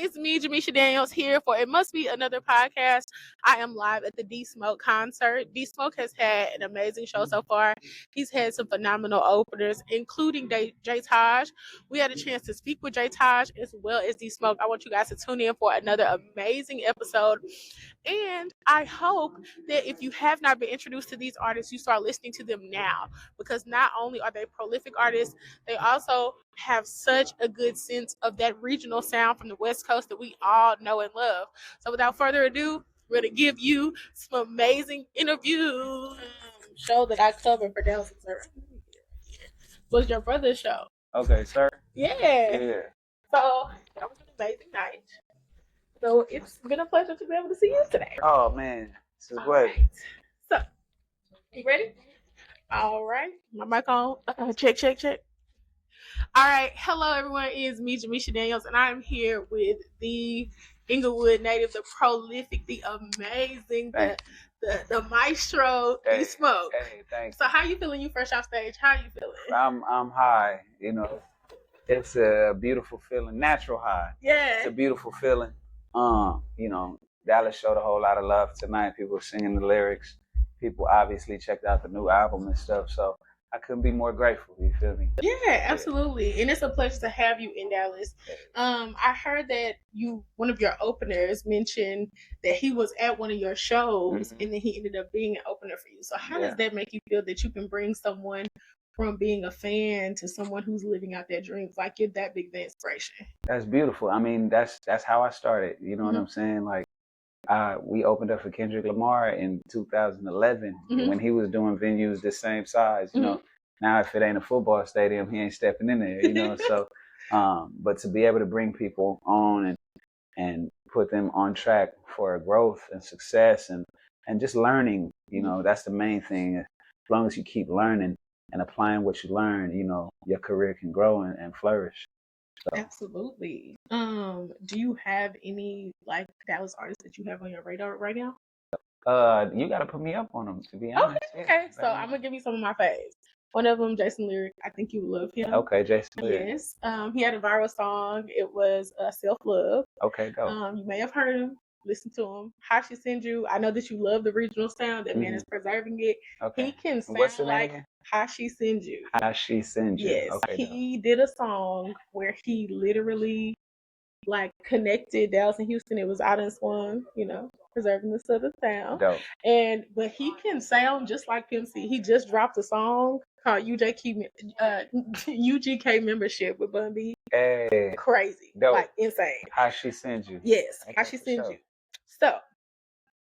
it's me, Jamisha Daniels, here for It Must Be Another Podcast. I am live at the D Smoke concert. D Smoke has had an amazing show so far. He's had some phenomenal openers, including J Taj. We had a chance to speak with J Taj as well as D Smoke. I want you guys to tune in for another amazing episode. And I hope that if you have not been introduced to these artists, you start listening to them now, because not only are they prolific artists, they also have such a good sense of that regional sound from the West Coast that we all know and love. So without further ado, we're going to give you some amazing interviews. Show that I covered for Dallas, sir. Was your brother's show. Okay, sir. Yeah. So that was an amazing night. So it's been a pleasure to be able to see you today. Oh man, this is great. Right. So, you ready? All right. My mic on. Check. All right. Hello, everyone. It's me, Jamisha Daniels, and I'm here with the Inglewood native, the prolific, the amazing, the maestro, D Smoke. Hey, thanks. So, how you feeling? You fresh off stage? How you feeling? I'm high. You know, it's a beautiful feeling, natural high. Yeah. It's a beautiful feeling. You know, Dallas showed a whole lot of love tonight. People were singing the lyrics. People obviously checked out the new album and stuff. So I couldn't be more grateful. You feel me? Yeah, absolutely. And it's a pleasure to have you in Dallas. I heard that one of your openers mentioned that he was at one of your shows, and then he ended up being an opener for you. So how does that make you feel that you can bring someone from being a fan to someone who's living out their dreams? Like, you're that big of an inspiration. That's beautiful. I mean, that's how I started. You know what I'm saying? Like, we opened up for Kendrick Lamar in 2011 when he was doing venues the same size. You know, now if it ain't a football stadium, he ain't stepping in there. You know, so but to be able to bring people on and put them on track for growth and success and just learning, you know, that's the main thing. As long as you keep learning and applying what you learn, you know, your career can grow and flourish. So. Absolutely. Do you have any like Dallas artists that you have on your radar right now? You gotta put me up on them, to be honest. Okay. So I'm gonna give you some of my faves. One of them, Jason Lyric. I think you would love him. Okay, Jason Lyric. Yes. He had a viral song. It was Self Love. Okay, go. You may have heard him. Listen to him. How She Send You. I know that you love the regional sound. That man is preserving it. Okay. He can sound What's the like name? How She Send You. How She Send You. Yes. Okay, he did a song where he literally like connected Dallas and Houston. It was out in Swan, you know, preserving the Southern sound. Dope. But he can sound just like Pimp C. He just dropped a song called UGK Membership with Bun B. Hey. Crazy. Dope. Like insane. How She Sends You. Yes. Okay, How She Sends You. So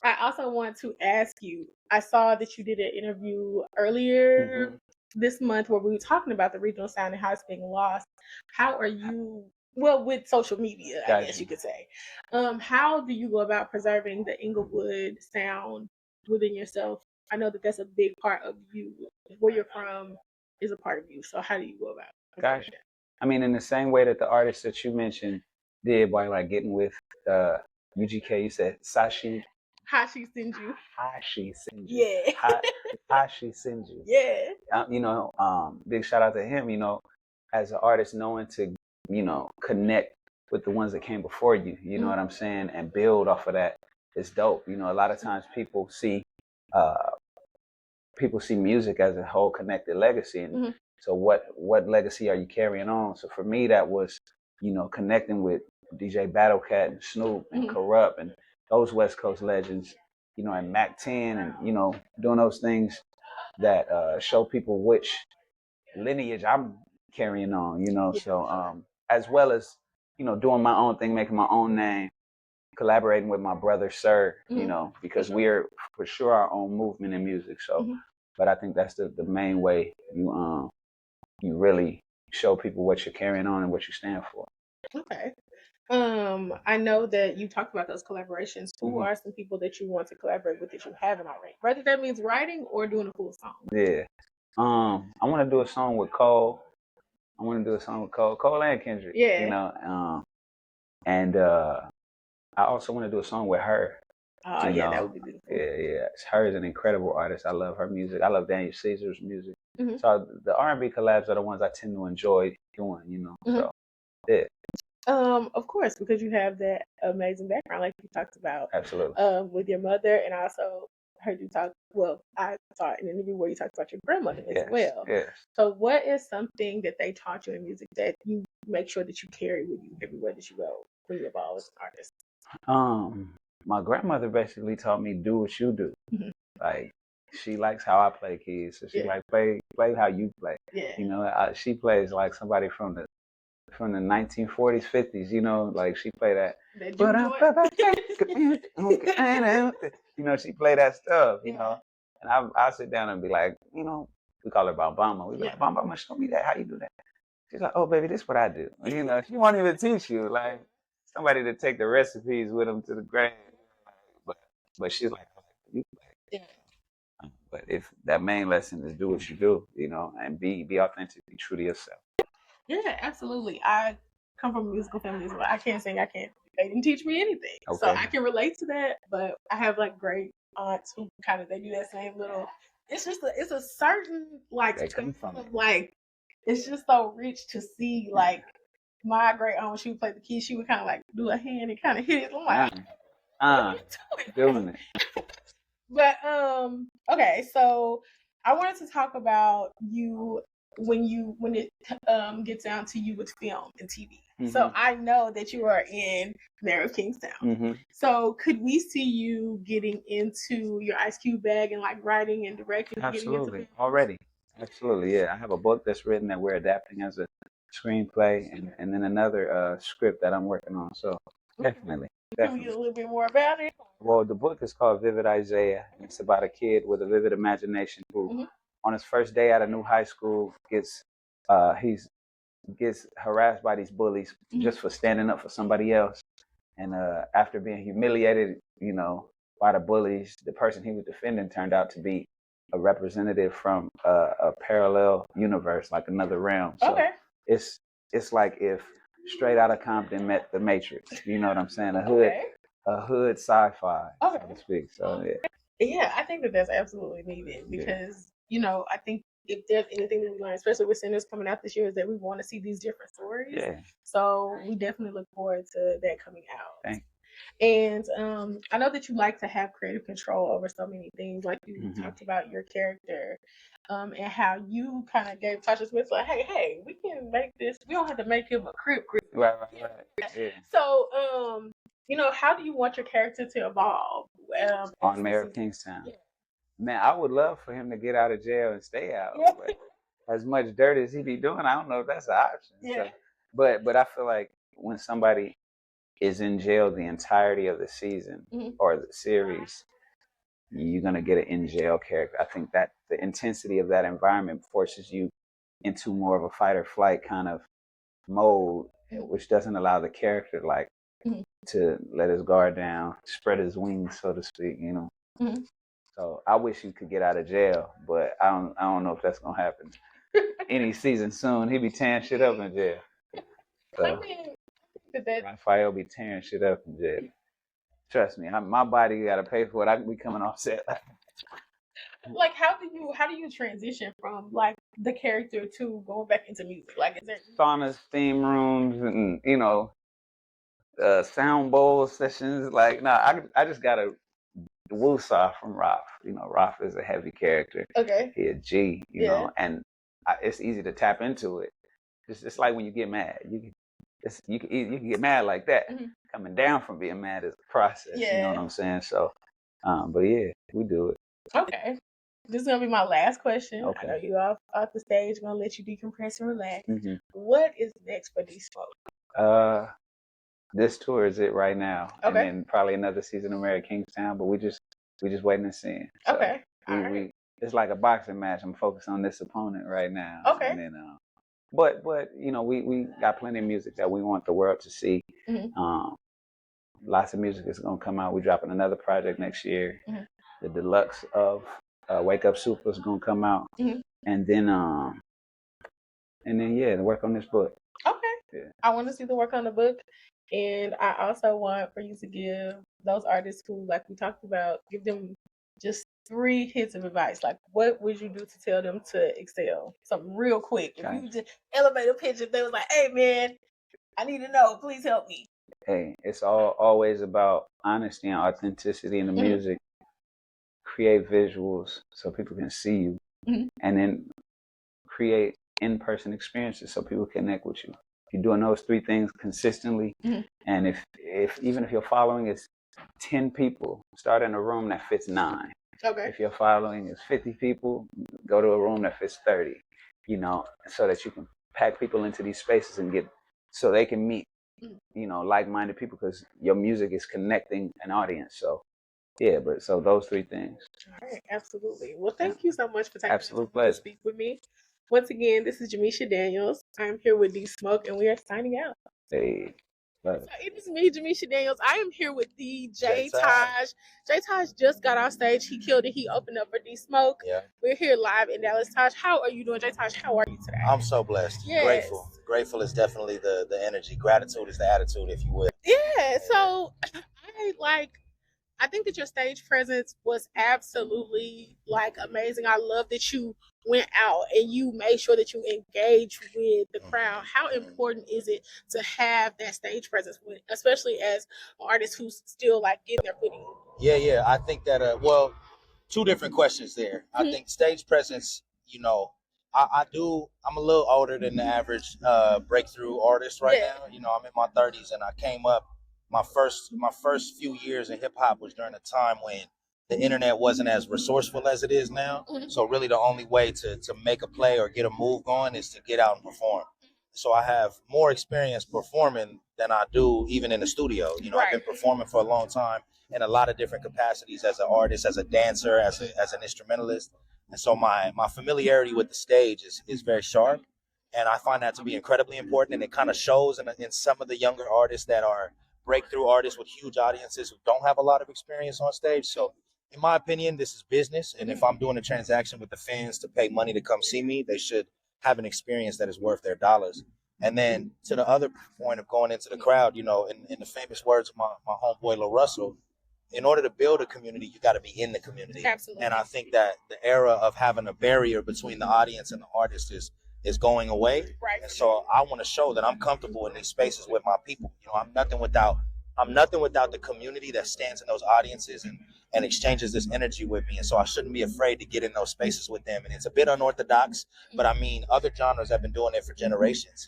I also want to ask you, I saw that you did an interview earlier this month where we were talking about the regional sound and how it's being lost. How are you, well, with social media, I guess you could say, how do you go about preserving the Inglewood sound within yourself? I know that that's a big part of you. Where you're from is a part of you. So how do you go about it? Gotcha. I mean, in the same way that the artists that you mentioned did by like getting with UGK, you said Sashi. How She Sends You. How She Sends You. Yeah. How She Sends You. Yeah. You know, big shout out to him, you know, as an artist, knowing to, you know, connect with the ones that came before you, you know what I'm saying, and build off of that. It's dope. You know, a lot of times people see music as a whole connected legacy. And so what legacy are you carrying on? So for me, that was, you know, connecting with DJ Battlecat and Snoop and Corrupt and those West Coast legends, you know, and Mac 10 and, you know, doing those things that show people which lineage I'm carrying on, you know. So as well as, you know, doing my own thing, making my own name, collaborating with my brother Sir, you know, because we're for sure our own movement in music. So but I think that's the main way you really show people what you're carrying on and what you stand for. Okay. I know that you talked about those collaborations. Who are some people that you want to collaborate with that you haven't already? Whether that means writing or doing a full song. Yeah. I want to do a song with Cole. Cole and Kendrick. Yeah. You know, and I also want to do a song with her. Oh, yeah, that would be beautiful. Yeah. Her is an incredible artist. I love her music. I love Daniel Caesar's music. So the R&B collabs are the ones I tend to enjoy doing, you know. So, yeah. Of course, because you have that amazing background, like you talked about, Absolutely. with your mother, and I also heard you talk. Well, I saw in an interview where you talked about your grandmother as well. Yes. So, what is something that they taught you in music that you make sure that you carry with you everywhere that you go when you evolve as an artist? My grandmother basically taught me do what you do. Mhm. Like she likes how I play keys, so she Yeah. like play how you play. Yeah. You know, she plays like somebody from the 1940s, 50s. You know, like she play that. You know, she play that stuff. You know, and I sit down and be like, you know, we call her Bambama. We be like, Bambama, show me that. How you do that? She's like, oh baby, this is what I do. You know, she won't even teach you. Like somebody to take the recipes with them to the grave. But she's like, you play. But if that main lesson is do what you do, you know, and be authentic, be true to yourself. Yeah, absolutely. I come from a musical family as well. I can't sing. They didn't teach me anything, so I can relate to that. But I have like great aunts who kind of they do that same little. It's just it's a certain like They come from it. like it's just so rich to see like my great aunt when she would play the keys, she would kind of like do a hand and kind of hit it. I'm like, doing it. But okay, so I wanted to talk about you when it gets down to you with film and TV. Mm-hmm. So I know that you are in Mayor of Kingstown. Mm-hmm. So could we see you getting into your Ice Cube bag and like writing and directing? Absolutely, already. Absolutely, yeah. I have a book that's written that we're adapting as a screenplay, and then another script that I'm working on. So definitely. Can we get a little bit more about it? Well, the book is called Vivid Isaiah. It's about a kid with a vivid imagination who, on his first day out of new high school, gets harassed by these bullies just for standing up for somebody else. And after being humiliated, you know, by the bullies, the person he was defending turned out to be a representative from a parallel universe, like another realm. So it's like if Straight Outta Compton met The Matrix. You know what I'm saying? A hood sci-fi, so to speak. So yeah, I think that that's absolutely needed because you know I think if there's anything that we learn, especially with Sinners coming out this year, is that we want to see these different stories. Yeah. So we definitely look forward to that coming out. Thank you. And I know that you like to have creative control over so many things, like you talked about your character, and how you kind of gave Tasha Smith like, hey, we can make this. We don't have to make him a crip. Right. Yeah. So, you know, how do you want your character to evolve? On Mayor of Kingstown. Yeah. Man, I would love for him to get out of jail and stay out. But as much dirt as he be doing, I don't know if that's an option. Yeah. So, but I feel like when somebody is in jail the entirety of the season or the series, you're gonna get an in jail character. I think that the intensity of that environment forces you into more of a fight or flight kind of mode, which doesn't allow the character like to let his guard down, spread his wings, so to speak. You know. So I wish he could get out of jail, but I don't know if that's gonna happen any season soon. He be tearing shit up in jail. So Raphael be tearing shit up in jail. Trust me, my body gotta pay for it. I can be coming off set. Like how do you transition from like the character to going back into music? Like is there saunas, theme rooms, and you know, sound bowl sessions? Like I just gotta woosah from Raph. You know, Raph is a heavy character. Okay. He a G, you know, and it's easy to tap into it. It's like when you get mad. You can get mad like that. Coming down from being mad is a process. Yeah. You know what I'm saying? So, but yeah, we do it. Okay. This is gonna be my last question. Okay. I know you off the stage. I'm gonna let you decompress and relax. What is next for D-Smoke? This tour is it right now, and then probably another season of Mayor of Kingstown. But we just waiting and seeing. So okay. We it's like a boxing match. I'm focused on this opponent right now. Okay. And then, but you know we got plenty of music that we want the world to see. Lots of music is gonna come out. We're dropping another project next year. The deluxe of Wake Up Super is gonna come out, and then work on this book. Okay. Yeah. I want to see the work on the book, and I also want for you to give those artists who, like we talked about, give them just 3 hits of advice. Like, what would you do to tell them to excel? Something real quick. If you just elevator pitch, if they was like, "Hey, man, I need to know. Please help me. Hey, it's always about honesty and authenticity in the music. Create visuals so people can see you, and then create in-person experiences so people connect with you. If you're doing those three things consistently, and if even if your following is 10 people, start in a room that fits 9. Okay. If your following is 50 people, go to a room that fits 30. So that you can pack people into these spaces and so they can meet, like-minded people, because your music is connecting an audience. So yeah, but so those three things. All right, absolutely. Well, thank you so much for taking Absolute the time pleasure. to speak with me. Once again, this is Jamisha Daniels. I'm here with D Smoke, and we are signing out. Hey, So it is me, Jamisha Daniels. I am here with DJ Taj. J Taj just got off stage. He killed it. He opened up for D Smoke. Yeah. We're here live in Dallas. Taj, how are you doing? J Taj, how are you today? I'm so blessed. Yes. Grateful. Grateful is definitely the energy. Gratitude is the attitude, if you will. Yeah. So I think that your stage presence was absolutely amazing. I love that you went out and you made sure that you engaged with the crowd. How important is it to have that stage presence, especially as an artist who's still getting their footing? Yeah. I think that two different questions there. I think stage presence, I'm a little older than the average breakthrough artist right now. I'm in my 30s and I came up my first few years in hip hop was during a time when the internet wasn't as resourceful as it is now. So really the only way to make a play or get a move going is to get out and perform. So I have more experience performing than I do even in the studio. I've been performing for a long time in a lot of different capacities as an artist, as a dancer, as an instrumentalist. And so my familiarity with the stage is very sharp. And I find that to be incredibly important. And it kind of shows in some of the younger artists that are breakthrough artists with huge audiences who don't have a lot of experience on stage. So in my opinion, this is business. And if I'm doing a transaction with the fans to pay money to come see me, they should have an experience that is worth their dollars. And then to the other point of going into the crowd, in the famous words of my homeboy Lil Russell, in order to build a community, you got to be in the community. Absolutely. And I think that the era of having a barrier between the audience and the artist is going away. Right. And so I want to show that I'm comfortable in these spaces with my people. I'm nothing without the community that stands in those audiences and exchanges this energy with me. And so I shouldn't be afraid to get in those spaces with them. And it's a bit unorthodox, but I mean, other genres have been doing it for generations.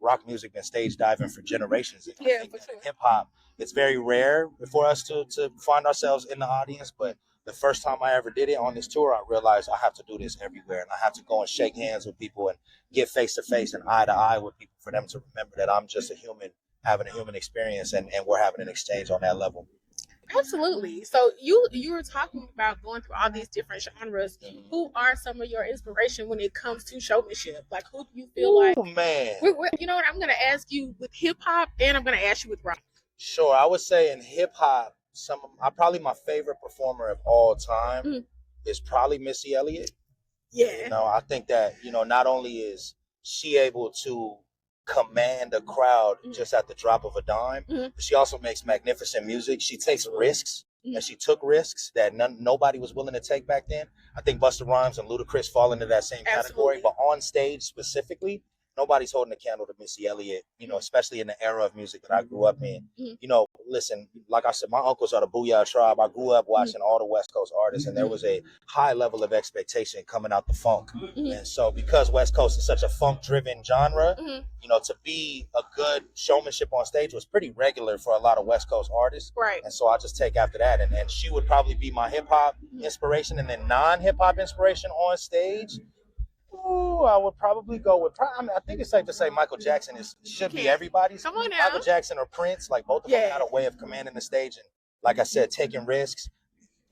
Rock music been stage diving for generations. And yeah, for sure. Hip hop, it's very rare for us to find ourselves in the audience, but the first time I ever did it on this tour, I realized I have to do this everywhere, and I have to go and shake hands with people and get face to face and eye to eye with people for them to remember that I'm just a human having a human experience, and we're having an exchange on that level. Absolutely. So you were talking about going through all these different genres. Who are some of your inspiration when it comes to showmanship? Who do you feel like? Oh man, you know what? I'm going to ask you with hip hop, and I'm going to ask you with rock. Sure, I would say in hip hop, probably my favorite performer of all time is probably Missy Elliott. Yeah. I think that not only is she able to command a crowd just at the drop of a dime, but she also makes magnificent music. She takes risks, and she took risks that nobody was willing to take back then. I think Busta Rhymes and Ludacris fall into that same category, but on stage specifically, nobody's holding a candle to Missy Elliott, especially in the era of music that I grew up in. Listen, like I said, my uncles are the Booyah Tribe. I grew up watching all the West Coast artists, and there was a high level of expectation coming out the funk. And so because West Coast is such a funk-driven genre, to be a good showmanship on stage was pretty regular for a lot of West Coast artists. Right. And so I just take after that. And she would probably be my hip-hop inspiration, and then non-hip-hop inspiration on stage. Ooh, I would probably go with. I think it's safe to say Michael Jackson should be everybody's. Come on now. Michael Jackson or Prince, both of them had a way of commanding the stage, and like I said, taking risks,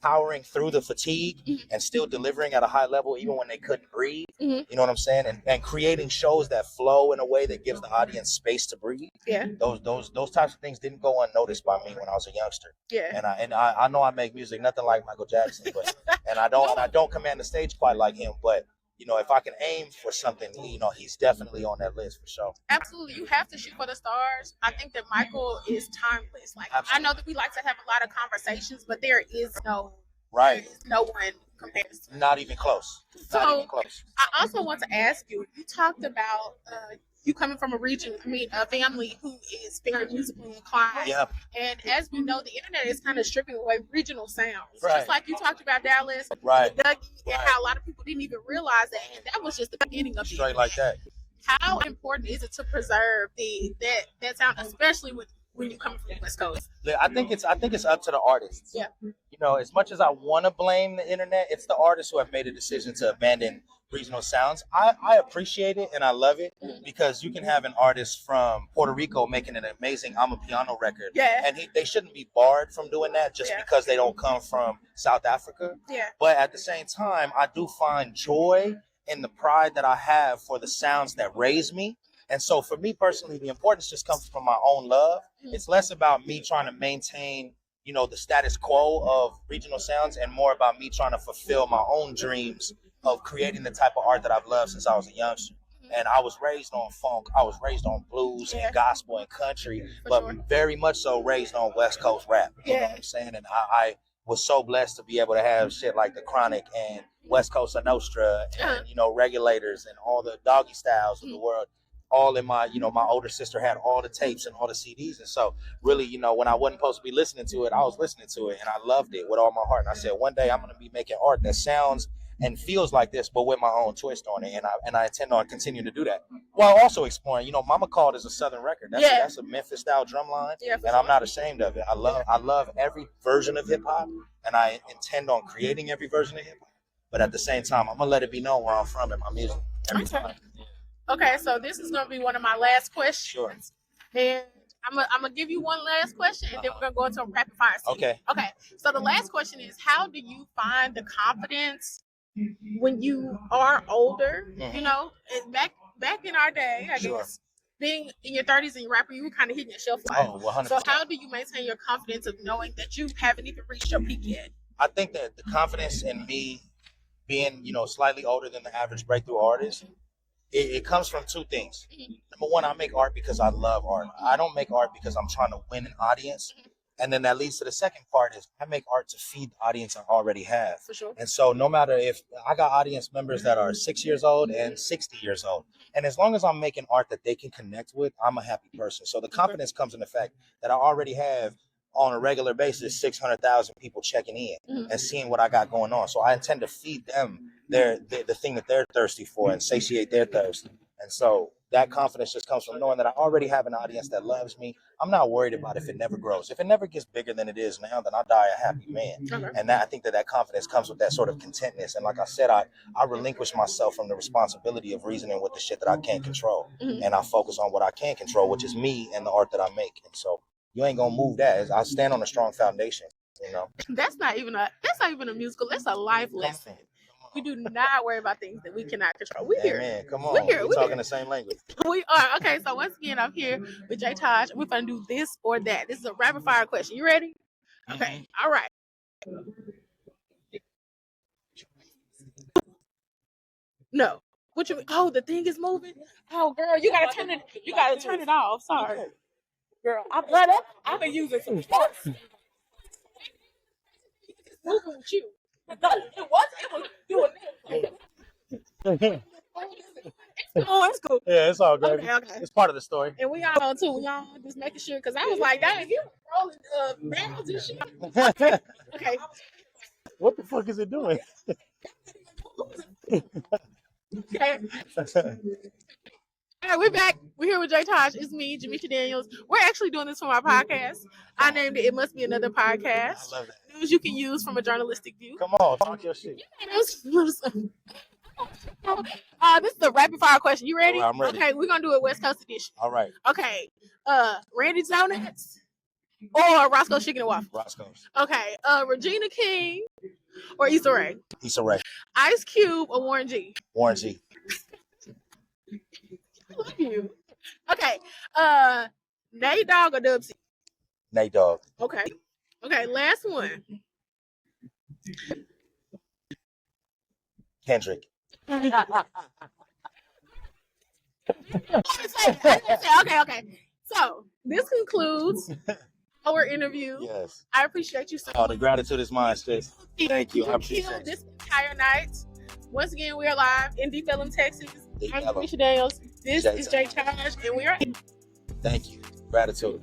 powering through the fatigue, and still delivering at a high level even when they couldn't breathe. You know what I'm saying? And creating shows that flow in a way that gives the audience space to breathe. Yeah. Those types of things didn't go unnoticed by me when I was a youngster. Yeah. And I know I make music nothing like Michael Jackson, but and I don't command the stage quite like him, but. If I can aim for something, he's definitely on that list for sure. Absolutely. You have to shoot for the stars. I think that Michael is timeless. I know that we like to have a lot of conversations, but there is no one compares to him. Not even close. So I also want to ask you talked about you coming from a family who is very musically inclined. Yeah. And as we know, the internet is kind of stripping away regional sounds. Right. Just like you talked about Dallas, Right. Dougie, and how a lot of people didn't even realize that. And that was just the beginning of Straight like that. How important is it to preserve that sound, especially when you come from the West Coast? I think it's up to the artists. Yeah. You know, as much as I want to blame the internet, it's the artists who have made a decision to abandon regional sounds. I appreciate it and I love it because you can have an artist from Puerto Rico making an amazing Amapiano record. Yeah. And they shouldn't be barred from doing that just because they don't come from South Africa. Yeah. But at the same time, I do find joy in the pride that I have for the sounds that raise me. And so for me personally, the importance just comes from my own love. It's less about me trying to maintain, you know, the status quo of regional sounds and more about me trying to fulfill my own dreams of creating the type of art that I've loved since I was a youngster. And I was raised on funk, I was raised on blues and gospel and country, but very much so raised on West Coast rap. You know what I'm saying? And I was so blessed to be able to have shit like The Chronic and West Coast Nostra and, you know, Regulators and all the Doggy Styles of the world. All in my, you know, my older sister had all the tapes and all the CDs. And so really, you know, when I wasn't supposed to be listening to it, I was listening to it and I loved it with all my heart. And I said, one day I'm going to be making art that sounds and feels like this, but with my own twist on it. And I intend on continuing to do that while also exploring, you know, Mama Called is a Southern record. That's a Memphis style drum line. And I'm not ashamed of it. I love every version of hip hop and I intend on creating every version of hip hop. But at the same time, I'm going to let it be known where I'm from in my music every time. Okay, so this is going to be one of my last questions. Sure. And I'm gonna give you one last question, and then we're going to go into a rapid fire series. Okay, so the last question is, how do you find the confidence when you are older? You know, and back in our day, I guess, being in your 30s and you're rapper, you were kind of hitting your shelf life. Oh, 100%. So how do you maintain your confidence of knowing that you haven't even reached your peak yet? I think that the confidence in me being, you know, slightly older than the average breakthrough artist, it comes from two things. Number one, I make art because I love art. I don't make art because I'm trying to win an audience. And then that leads to the second part is I make art to feed the audience I already have. For sure. And so no matter if I got audience members that are 6 years old and 60 years old, and as long as I'm making art that they can connect with, I'm a happy person. So the confidence comes in the fact that I already have on a regular basis 600,000 people checking in and seeing what I got going on. So I intend to feed them the thing that they're thirsty for and satiate their thirst. And so that confidence just comes from knowing that I already have an audience that loves me. I'm not worried about if it never grows. If it never gets bigger than it is now, then I die a happy man. And I think that confidence comes with that sort of contentness. And like I said, I relinquish myself from the responsibility of reasoning with the shit that I can't control. And I focus on what I can control, which is me and the art that I make. And so you ain't gonna move that. I stand on a strong foundation, you know. That's not even a musical. That's a life lesson. We do not worry about things that we cannot control. We're here. Man, come on. We're talking the same language. We are. Okay, so once again, I'm here with J Taj. We're going to do this or that. This is a rapid fire question. You ready? Okay. All right. No. What you mean? Oh, the thing is moving? Oh, girl, you got to turn it off. Sorry. Girl, I've been using some force. It's moving with you. It was doing this. It's cool. Yeah, it's all good. Okay. It's part of the story. And we all too. We all just making sure, because I was like, dang, you rolling barrels and shit. Okay. What the fuck is it doing? Okay. All right, we're back. We're here with J Taj. It's me, Jamisha Daniels. We're actually doing this for my podcast. I named it Must Be Another Podcast. I love that. News you can use from a journalistic view. Come on, talk your shit. This is the rapid fire question. You ready? I'm ready. Okay, we're gonna do it West Coast edition. All right. Okay. Randy's Donuts or Roscoe's Chicken and Waffles? Roscoe's. Okay. Regina King or Issa Rae? Issa Rae. Ice Cube or Warren G? Warren G. I love you. Okay. Nate Dogg or Dub C? Nate Dogg. Okay. Okay, last one. Kendrick. I didn't say. Okay. So this concludes our interview. Yes. I appreciate you so much. Oh, the gratitude is mine, sis. Thank you. I appreciate killed it. this entire night. Once again, we are live in Deep Ellum, Texas. I'm Deep Ellum. Jamisha Daniels. This is J Taj, and we are. Thank you. Gratitude.